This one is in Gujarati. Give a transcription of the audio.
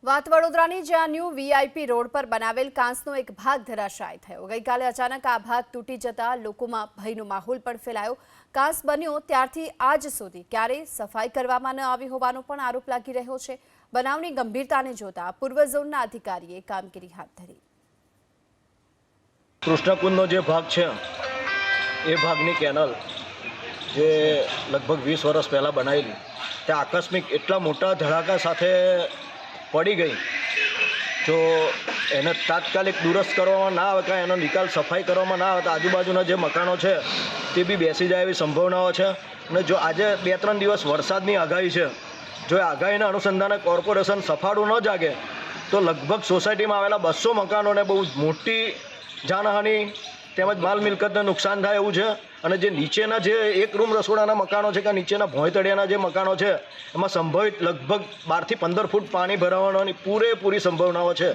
વાત વડોદરાની જ્યાં ન્યૂ વીઆઈપી રોડ પર બનાવેલ કાંસનો એક ભાગ ધરાશાયી થયો। ગઈકાલે અચાનક આ ભાગ તૂટી જતા લોકોમાં ભયનો માહોલ પણ ફેલાયો। કાંસ બન્યો ત્યારથી આજ સુધી ક્યારેય સફાઈ કરવામાં ન આવી હોવાનો પણ આરોપ લાગી રહ્યો છે। બનાવની ગંભીરતાને જોતા પૂર્વ ઝોનના અધિકારીએ કામગીરી હાથ ધરી। કૃષ્ણકુંડનો જે ભાગ છે એ ભાગની કેનલ જે લગભગ 20 વર્ષ પહેલાં બનાવેલી તે આકસ્મિક એટલા મોટા ધડાકા સાથે પડી ગઈ। જો એને તાત્કાલિક દુરસ્ત કરવામાં ના આવે કે એનો નિકાલ સફાઈ કરવામાં ના આવે તો આજુબાજુના જે મકાનો છે તે બી બેસી જાય એવી સંભાવનાઓ છે। અને જો આજે 2-3 દિવસ વરસાદની આગાહી છે, જો એ આગાહીના અનુસંધાને કોર્પોરેશન સફાળું ન જાગે તો લગભગ સોસાયટીમાં આવેલા 200 મકાનોને બહુ મોટી જાનહાનિ તેમજ માલ મિલકતને નુકસાન થાય એવું છે। અને જે નીચેના જે એક રૂમ રસોડાના મકાનો છે કે નીચેના ભોંય તળિયાના જે મકાનો છે એમાં સંભવિત લગભગ 12 થી 15 ફૂટ પાણી ભરાવાની પૂરેપૂરી સંભાવનાઓ છે।